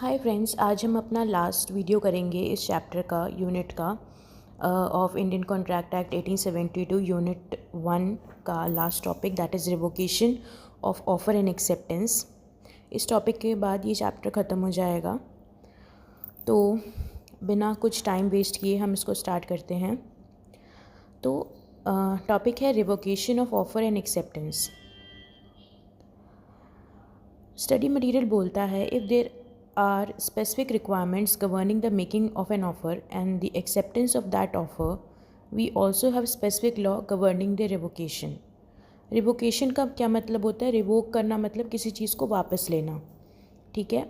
Hi friends, आज हम अपना लास्ट वीडियो करेंगे इस चैप्टर का, यूनिट का of Indian contract act 1872 unit 1 का last topic, that is revocation of offer and acceptance. इस टॉपिक के बाद ये चैप्टर ख़त्म हो जाएगा, तो बिना कुछ टाइम वेस्ट किए हम इसको स्टार्ट करते हैं। तो टॉपिक है revocation of offer and acceptance. Study material बोलता है, if there are specific requirements governing the making of an offer and the acceptance of that offer, we also have specific law governing the revocation. Revocation का क्या मतलब होता है? Revoke करना मतलब किसी चीज़ को वापस लेना, ठीक है।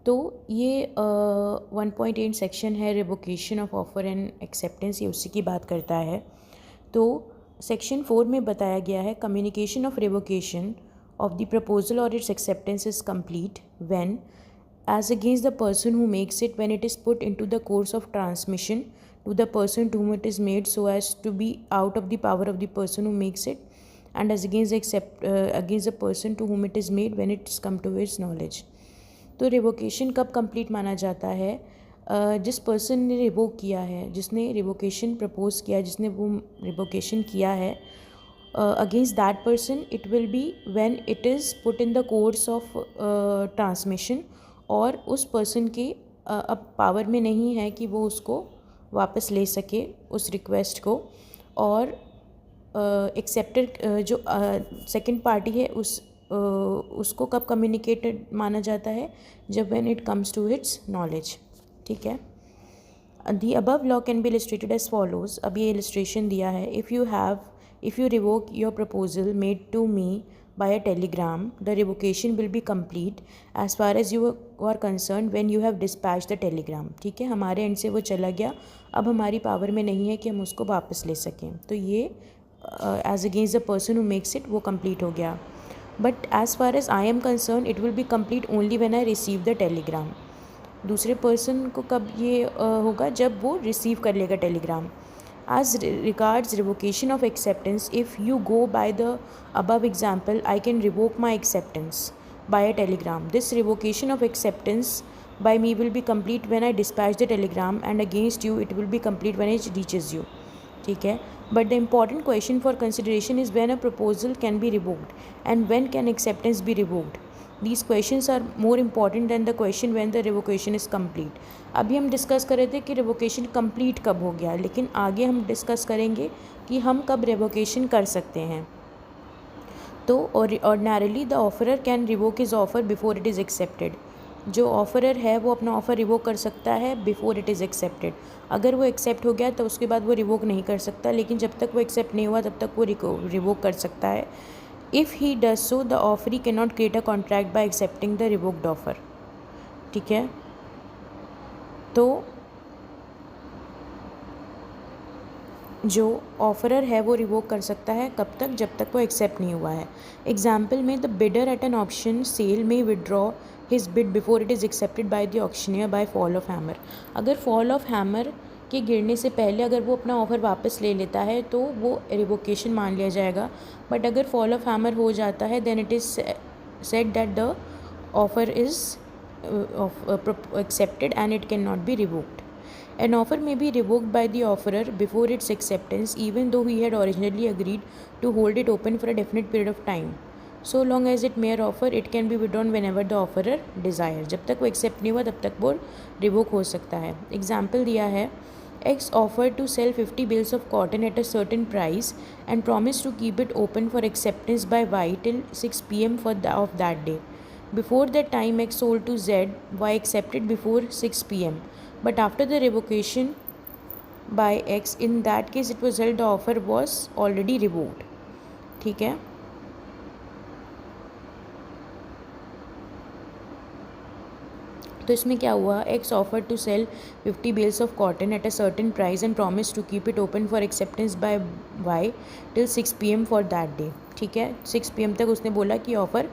तो ये 1.8 सेक्शन है revocation of offer and acceptance, ये उसी की बात करता है। तो सेक्शन 4 में बताया गया है, communication of revocation of the proposal or its acceptance is complete when, as against the person who makes it, when it is put into the course of transmission to the person to whom it is made so as to be out of the power of the person who makes it, and as against the person to whom it is made when it is come to his knowledge. तो revocation कब complete माना जाता है? जिस person ने revoke किया है, जिसने रिवोकेशन प्रपोज किया, जिसने वो रिवोकेशन किया है, against that person it will be when it is put in the course of transmission, और उस पर्सन के अब पावर में नहीं है कि वो उसको वापस ले सके उस रिक्वेस्ट को। और एक्सेप्टेड जो सेकंड पार्टी है उसको कब कम्युनिकेटेड माना जाता है? जब when it comes to its knowledge, ठीक है। The above law can be illustrated as follows. अब ये illustration दिया है, if you revoke your proposal made to me by a telegram, the revocation will be complete as far as you are concerned when you have dispatched the telegram. ठीक है, हमारे and से वो चला गया, अब हमारी पावर में नहीं है कि हम उसको वापस ले सकें। तो ये as against the person who makes it वो कंप्लीट हो गया। But as far as I am concern it will be complete only when I receive the telegram. दूसरे पर्सन को कब ये होगा? जब वो रिसीव कर लेगा telegram. As regards revocation of acceptance, if you go by the above example, I can revoke my acceptance by a telegram. This revocation of acceptance by me will be complete when I dispatch the telegram, and against you it will be complete when it reaches you, ठीक है। But the important question for consideration is when a proposal can be revoked and when can acceptance be revoked. These questions are more important than the question when the revocation is complete. अभी हम discuss कर रहे थे कि revocation complete कब हो गया, लेकिन आगे हम डिस्कस करेंगे कि हम कब रिवोकेशन कर सकते हैं। तो ordinarily the offeror can revoke his offer before it is accepted. जो ऑफरर है वो अपना ऑफ़र रिवोक कर सकता है बिफोर इट इज़ एक्सेप्टेड। अगर वो एक्सेप्ट हो गया तो उसके बाद वो रिवोक नहीं कर सकता, लेकिन जब तक वो एक्सेप्ट नहीं हुआ तब तक वो रिवोक कर सकता है। If he does so, the offeree can not create a contract by accepting the revoked offer, ठीक है। तो जो ऑफरर है वो रिवोक कर सकता है कब तक? जब तक वो एक्सेप्ट नहीं हुआ है। एग्जाम्पल में, the bidder at an option sale may withdraw his bid before it is accepted by the auctioneer by fall of hammer. अगर फॉल ऑफ हैमर के गिरने से पहले अगर वो अपना ऑफ़र वापस ले लेता है तो वो रिवोकेशन मान लिया जाएगा। बट अगर फॉल ऑफ हैमर हो जाता है then it is said that the offer is accepted and it cannot be revoked. An offer may be revoked by the offerer before its acceptance, even though he had originally agreed to hold it open for a definite period of time. So long as it mere offer, it can be withdrawn whenever the offerer desires. जब तक वो accept नहीं हुआ तब तक वो revoke हो सकता है। Example दिया है, X offered to sell 50 bales of cotton at a certain price and promised to keep it open for acceptance by Y till 6 p.m. of that day. Before that time, X sold to Z, Y accepted before 6 p.m. But after the revocation by X, in that case it was held the offer was already revoked, ठीक है। तो इसमें क्या हुआ? X offered to sell 50 bales of cotton at a certain price and promised to keep it open for acceptance by Y till 6 p.m. for that day, ठीक है। 6 p.m. तक उसने बोला कि ऑफ़र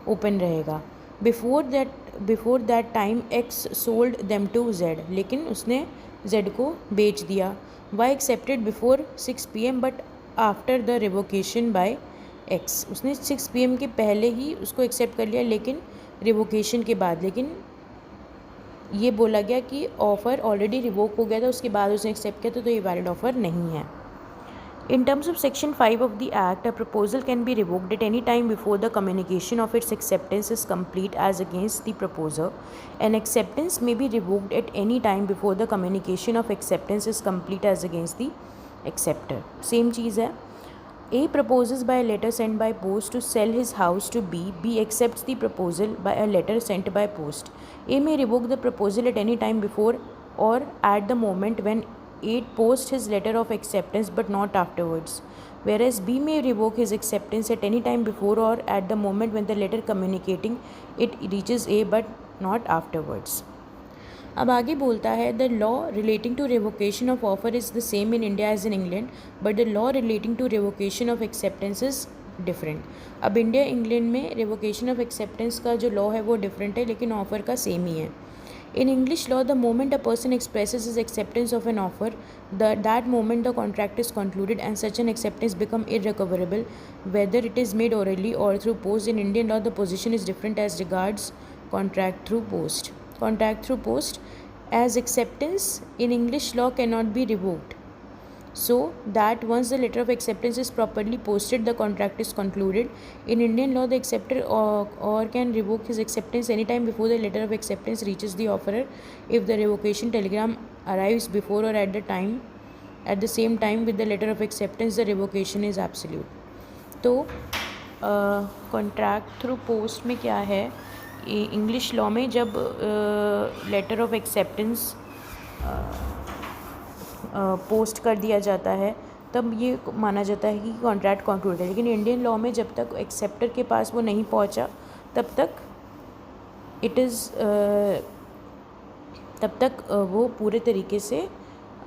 ओपन रहेगा। Before that time X sold them to Z, लेकिन उसने Z को बेच दिया। Y accepted before 6 p.m. But after the revocation by X, उसने 6 p.m. के पहले ही उसको एक्सेप्ट कर लिया, लेकिन रिवोकेशन के बाद। लेकिन ये बोला गया कि ऑफ़र ऑलरेडी रिवोक हो गया था, उसके बाद उसने एक्सेप्ट किया था, तो ये वैलिड ऑफ़र नहीं है। In terms of Section 5 of the Act, a proposal can be revoked at any time before the communication of its acceptance is complete as against the proposer. An acceptance may be revoked at any time before the communication of acceptance is complete as against the acceptor. Same चीज़ है. A proposes by a letter sent by post to sell his house to B. B accepts the proposal by a letter sent by post. A may revoke the proposal at any time before or at the moment when A posts his letter of acceptance but not afterwards. Whereas B may revoke his acceptance at any time before or at the moment when the letter communicating it reaches A but not afterwards. अब आगे बोलता है the law relating to revocation of offer is the same in India as in England but the law relating to revocation of acceptance is different. अब India England में revocation of acceptance का जो law है वो different है, लेकिन offer का same ही है. In English law, the moment a person expresses his acceptance of an offer, that moment the contract is concluded and such an acceptance become irrecoverable, whether it is made orally or through post. In Indian law, the position is different as regards contract through post. Contract through post, as acceptance in English law cannot be revoked. So that once the letter of acceptance is properly posted, the contract is concluded. In Indian law, the acceptor or can revoke his acceptance anytime before the letter of acceptance reaches the offerer. If the revocation telegram arrives before or at the same time with the letter of acceptance, the revocation is absolute. तो contract through post में क्या है, English law में जब letter of acceptance post कर दिया जाता है तब ये माना जाता है कि कॉन्ट्रैक्ट कंक्लूड है. लेकिन इंडियन लॉ में जब तक एक्सेप्टर के पास वो नहीं पहुंचा तब तक वो पूरे तरीके से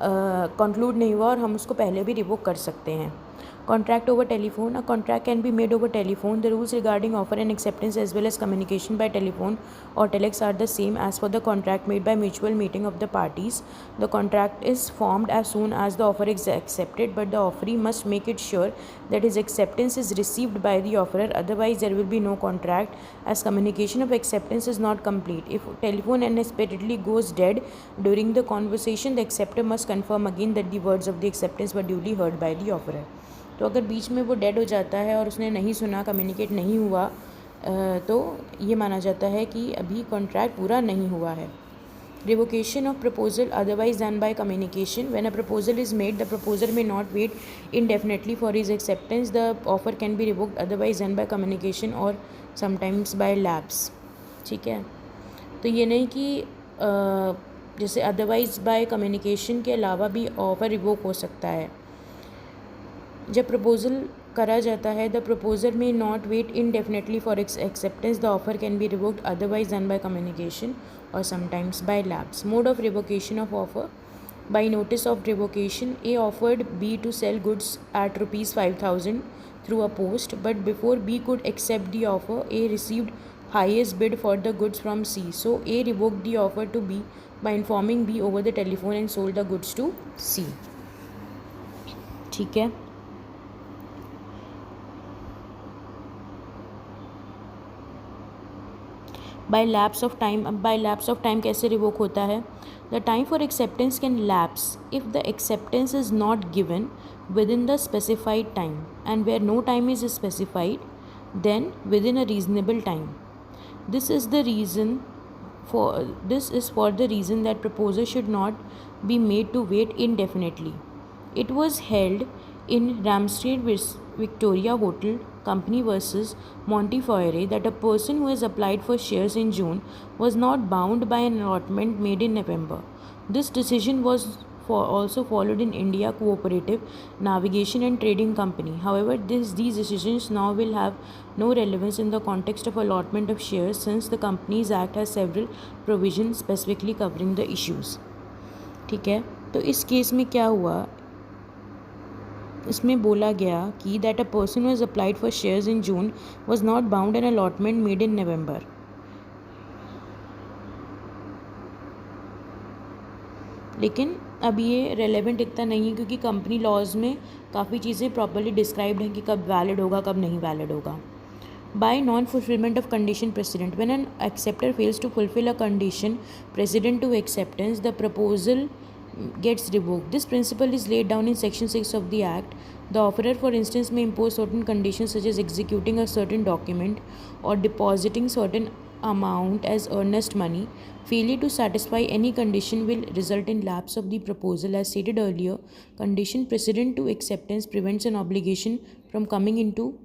कंक्लूड नहीं हुआ और हम उसको पहले भी रिवोक कर सकते हैं. Contract over telephone. A contract can be made over telephone. The rules regarding offer and acceptance as well as communication by telephone or telex are the same as for the contract made by mutual meeting of the parties. The contract is formed as soon as the offer is accepted, but the offeree must make it sure that his acceptance is received by the offerer. Otherwise, there will be no contract, as communication of acceptance is not complete. If telephone unexpectedly goes dead during the conversation, the acceptor must confirm again that the words of the acceptance were duly heard by the offerer. तो अगर बीच में वो dead हो जाता है और उसने नहीं सुना, कम्युनिकेट नहीं हुआ, तो ये माना जाता है कि अभी कॉन्ट्रैक्ट पूरा नहीं हुआ है. Revocation of proposal otherwise done by communication. When a proposal is made, the proposer may not wait indefinitely for his acceptance. The offer can be revoked otherwise done by communication और sometimes by lapse. ठीक है, तो ये नहीं कि जैसे otherwise by communication के अलावा भी ऑफर रिवोक हो सकता है. जब प्रपोजल करा जाता है, the proposer may not wait indefinitely for acceptance. The offer can be revoked otherwise done by communication और sometimes by lapse. Mode of revocation of offer. By notice of revocation, A offered B to sell goods at ₹5,000 through a post, but before B could accept the offer, A received highest bid for the goods from C. So A revoked the offer to B by informing B over the telephone and sold the goods to C. ठीक है. By lapse of time. अब by lapse of time कैसे revoke होता है? The time for acceptance can lapse if the acceptance is not given within the specified time, and where no time is specified, then within a reasonable time. This is the reason for the reason that proposal should not be made to wait indefinitely. It was held in Ramsgate Victoria Hotel Company versus Montefiore that a person who has applied for shares in June was not bound by an allotment made in November. This decision was also followed in India Cooperative Navigation and Trading Company. However, these decisions now will have no relevance in the context of allotment of shares, since the Companies Act has several provisions specifically covering the issues. ठीक है, तो इस case में क्या हुआ, इसमें बोला गया कि that a person who has applied for shares in June was not bound an allotment made in November. लेकिन अब ये रेलेवेंट इतना नहीं है, क्योंकि कंपनी लॉज में काफ़ी चीज़ें प्रॉपर्ली डिस्क्राइब्ड हैं कि कब वैलिड होगा, कब नहीं वैलिड होगा. By non-fulfillment of condition precedent, when an acceptor fails to fulfill a condition precedent to acceptance, the proposal gets revoked. This principle is laid down in section 6 of the act. The offerer, for instance, may impose certain conditions such as executing a certain document or depositing certain amount as earnest money. Failure to satisfy any condition will result in lapse of the proposal. As stated earlier, condition precedent to acceptance prevents an obligation from coming into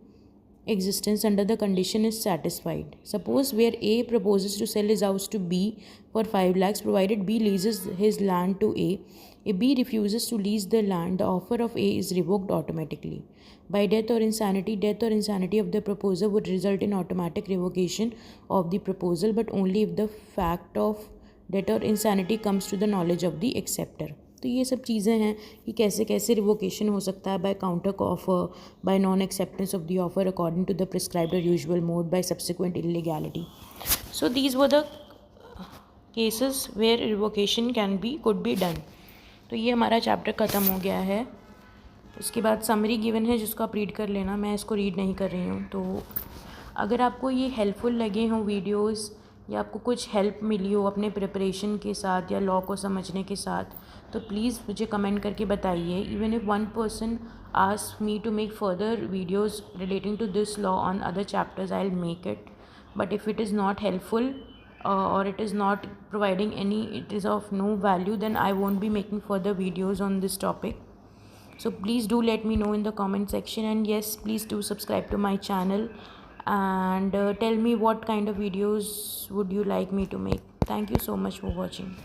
existence under the condition is satisfied. Suppose where A proposes to sell his house to B for 5 lakhs provided B leases his land to A. If B refuses to lease the land, the offer of A is revoked automatically. By death or insanity of the proposer would result in automatic revocation of the proposal, but only if the fact of death or insanity comes to the knowledge of the acceptor. तो ये सब चीज़ें हैं कि कैसे कैसे revocation हो सकता है by counter offer, by non acceptance of the offer according to the prescribed और usual mode, by subsequent illegality. So these were the cases where revocation could be done. तो ये हमारा चैप्टर ख़त्म हो गया है. उसके बाद समरी गिवन है जिसको आप रीड कर लेना. मैं इसको रीड नहीं कर रही हूँ. तो अगर आपको ये हेल्पफुल लगे हों वीडियोस या आपको कुछ हेल्प मिली हो अपने प्रिपरेशन के साथ या लॉ को समझने के साथ, तो प्लीज़ मुझे कमेंट करके बताइए. Even if one person ask me to make further videos relating to this law on other chapters, I will make it. But if it is not helpful or it is not providing any, it is of no value, then I won't be making further videos on this topic. So please do let me know in the comment section, and yes, please do subscribe to my channel and tell me what kind of videos would you like me to make. Thank you so much for watching.